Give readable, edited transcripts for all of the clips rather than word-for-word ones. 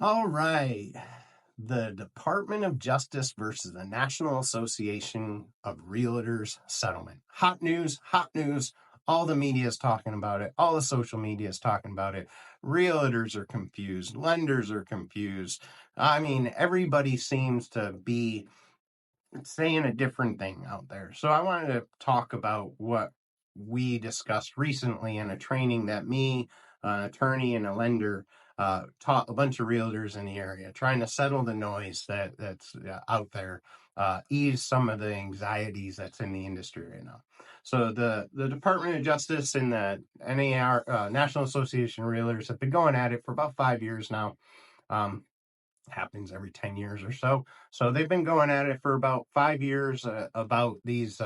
All right. The Department of Justice versus the National Association of Realtors settlement. Hot news, hot news. All the media is talking about it. All the social media is talking about it. Realtors are confused. Lenders are confused. I mean, everybody seems to be saying a different thing out there. So I wanted to talk about what we discussed recently in a training that me, an attorney, and a lender taught a bunch of realtors in the area, trying to settle the noise that's out there, ease some of the anxieties that's in the industry right now. So the Department of Justice and the NAR, National Association of Realtors, have been going at it for about 5 years now. Happens every 10 years or so. So they've been going at it for about 5 years about these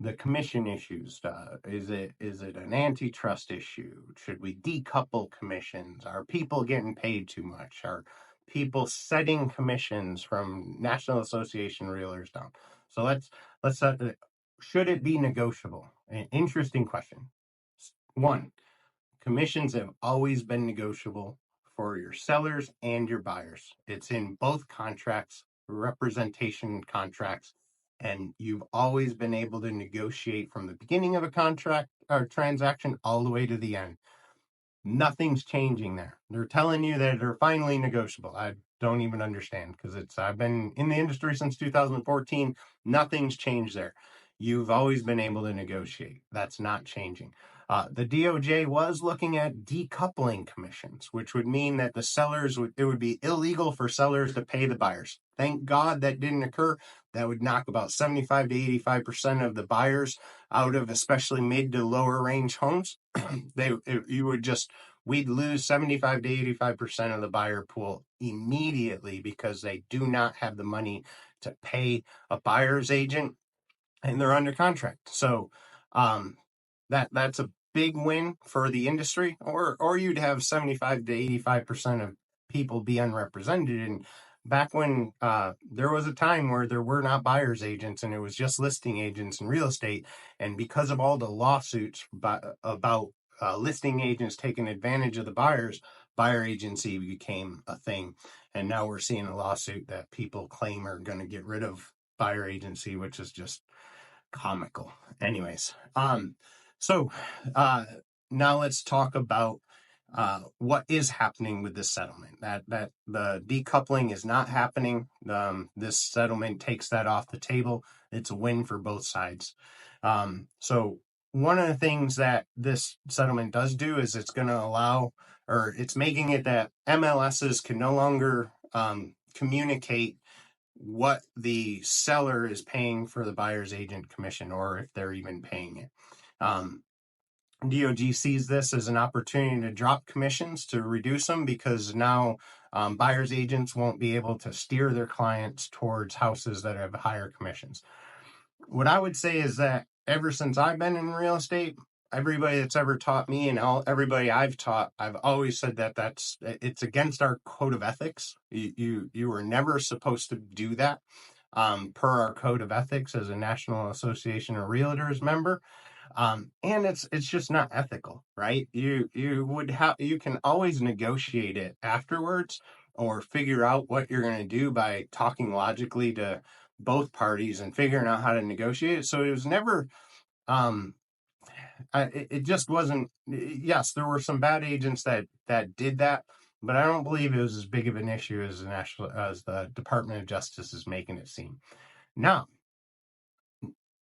the commission issues. Is it an antitrust issue? Should we decouple commissions? Are people getting paid too much? Are people setting commissions from National Association Realtors down? So let's should it be negotiable? An interesting question. One, commissions have always been negotiable for your sellers and your buyers. It's in both contracts, representation contracts, and you've always been able to negotiate from the beginning of a contract or transaction all the way to the end. Nothing's changing there. They're telling you that they're finally negotiable. I don't even understand because I've been in the industry since 2014. Nothing's changed there. You've always been able to negotiate. That's not changing. The DOJ was looking at decoupling commissions, which would mean that it would be illegal for sellers to pay the buyers. Thank God that didn't occur. That would knock about 75 to 85% of the buyers out of especially mid to lower range homes. We'd lose 75 to 85% of the buyer pool immediately because they do not have the money to pay a buyer's agent and they're under contract. So that's a big win for the industry, or you'd have 75 to 85% of people be unrepresented. And back when there was a time where there were not buyer's agents and it was just listing agents in real estate, and because of all the lawsuits about listing agents taking advantage of the buyers, buyer agency became a thing. And now we're seeing a lawsuit that people claim are going to get rid of buyer agency, which is just comical. Anyways, so now let's talk about what is happening with this settlement. That the decoupling is not happening. This settlement takes that off the table. It's a win for both sides. So one of the things that this settlement does do is it's going to allow, or it's making it that MLSs can no longer communicate what the seller is paying for the buyer's agent commission, or if they're even paying it. DOJ sees this as an opportunity to drop commissions, to reduce them, because now buyer's agents won't be able to steer their clients towards houses that have higher commissions. What I would say is that ever since I've been in real estate, everybody that's ever taught me and everybody I've taught, I've always said that it's against our code of ethics. You were never supposed to do that per our code of ethics as a National Association of Realtors member. And it's just not ethical, right? You can always negotiate it afterwards or figure out what you're going to do by talking logically to both parties and figuring out how to negotiate it. So it was never, it just wasn't. Yes, there were some bad agents that did that, but I don't believe it was as big of an issue as the Department of Justice is making it seem. Now,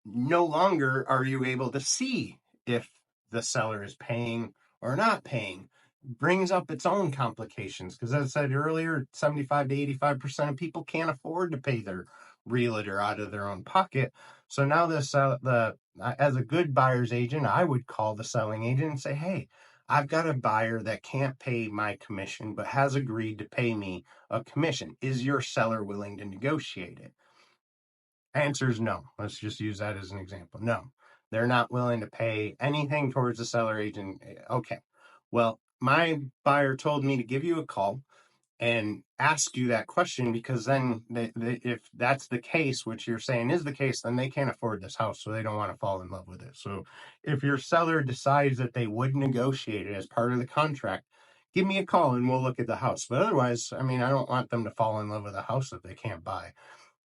no longer are you able to see if the seller is paying or not paying. Brings up its own complications, because as I said earlier, 75 to 85% of people can't afford to pay their realtor out of their own pocket. So now as a good buyer's agent, I would call the selling agent and say, hey, I've got a buyer that can't pay my commission but has agreed to pay me a commission. Is your seller willing to negotiate it? Answer is no. Let's just use that as an example. No, they're not willing to pay anything towards the seller agent. Okay, well, my buyer told me to give you a call and ask you that question, because then if that's the case, which you're saying is the case, then they can't afford this house, so they don't want to fall in love with it. So if your seller decides that they would negotiate it as part of the contract, give me a call and we'll look at the house. But otherwise, I mean, I don't want them to fall in love with a house that they can't buy.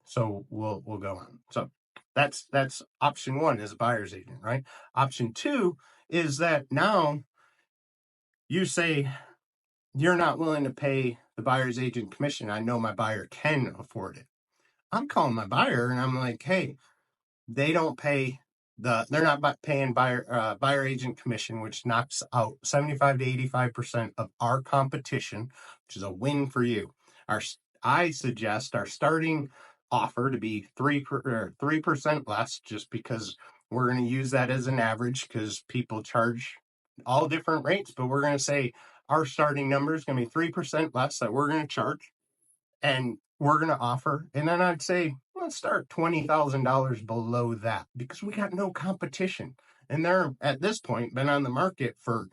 So we'll go on. So that's option one as a buyer's agent, right? Option two is that now you say you're not willing to pay the buyer's agent commission. I know my buyer can afford it. I'm calling my buyer and I'm like, hey, they don't pay they're not paying buyer agent commission, which knocks out 75 to 85% of our competition, which is a win for you. I suggest our starting offer to be 3% less, just because we're going to use that as an average, because people charge all different rates, but we're going to say our starting number is going to be 3% less that we're going to charge, and we're going to offer. And then I'd say, let's start $20,000 below that, because we got no competition. And they're at this point been on the market for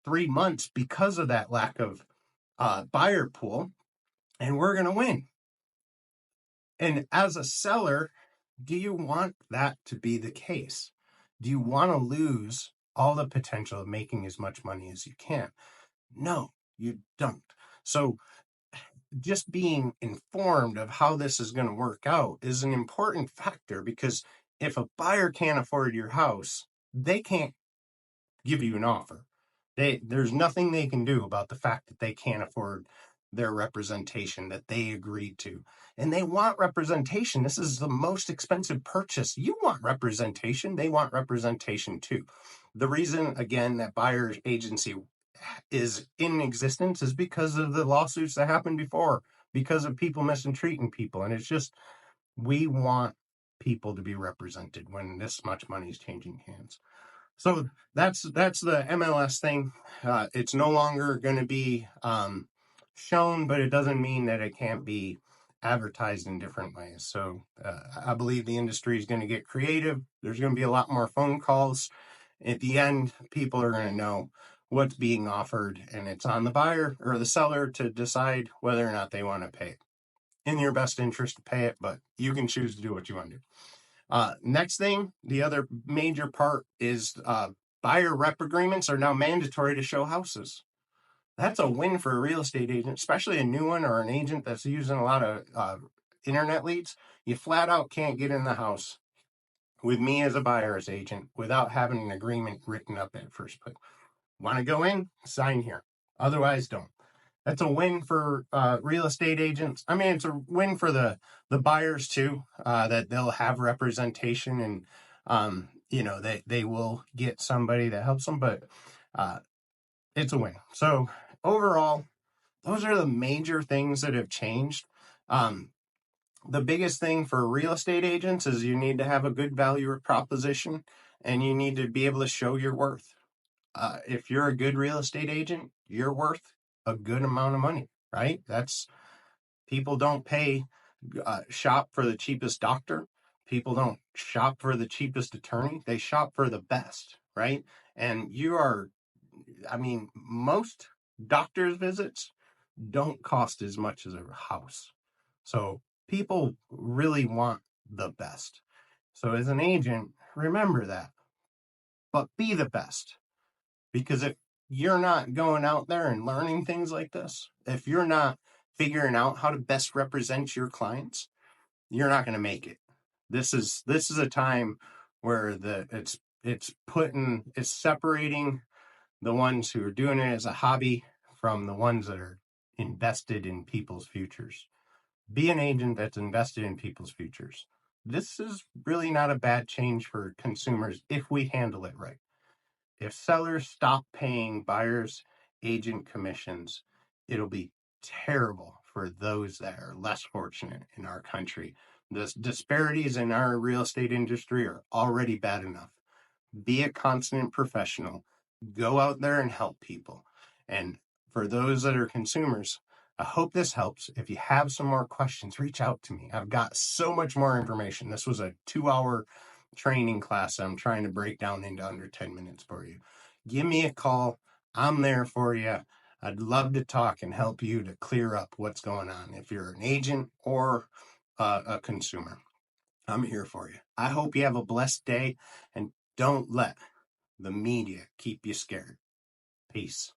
3 months because of that lack of buyer pool, and we're going to win. And as a seller, do you want that to be the case? Do you want to lose all the potential of making as much money as you can? No, you don't. So just being informed of how this is going to work out is an important factor, because if a buyer can't afford your house, they can't give you an offer. There's nothing they can do about the fact that they can't afford their representation that they agreed to. And they want representation. This is the most expensive purchase. You want representation. They want representation too. The reason, again, that buyer's agency is in existence is because of the lawsuits that happened before, because of people mistreating people. And it's just, we want people to be represented when this much money is changing hands. So that's the MLS thing. It's no longer going to be shown, but it doesn't mean that it can't be advertised in different ways. So I believe the industry is going to get creative. There's going to be a lot more phone calls. At the end, people are going to know what's being offered, and it's on the buyer or the seller to decide whether or not they want to pay it. In your best interest to pay it, but you can choose to do what you want to do. Next thing, the other major part is buyer rep agreements are now mandatory to show houses. That's a win for a real estate agent, especially a new one or an agent that's using a lot of internet leads. You flat out can't get in the house with me as a buyer's agent without having an agreement written up at first place. Want to go in? Sign here. Otherwise, don't. That's a win for real estate agents. I mean, it's a win for the buyers too, that they'll have representation, and they will get somebody that helps them. But it's a win. So overall, those are the major things that have changed. The biggest thing for real estate agents is you need to have a good value proposition, and you need to be able to show your worth. If you're a good real estate agent, you're worth a good amount of money, right? People don't shop for the cheapest doctor. People don't shop for the cheapest attorney. They shop for the best, right? And most doctor's visits don't cost as much as a house. So people really want the best. So as an agent, remember that, but be the best. Because if you're not going out there and learning things like this, if you're not figuring out how to best represent your clients, you're not going to make it. This is a time where it's separating the ones who are doing it as a hobby from the ones that are invested in people's futures. Be an agent that's invested in people's futures. This is really not a bad change for consumers if we handle it right. If sellers stop paying buyers agent commissions, it'll be terrible for those that are less fortunate in our country. The disparities in our real estate industry are already bad enough. Be a consummate professional. Go out there and help people. And for those that are consumers, I hope this helps. If you have some more questions, reach out to me. I've got so much more information. This was a 2-hour training class I'm trying to break down into under 10 minutes for you. Give me a call. I'm there for you. I'd love to talk and help you to clear up what's going on. If you're an agent or a consumer, I'm here for you. I hope you have a blessed day, and don't let the media keep you scared. Peace.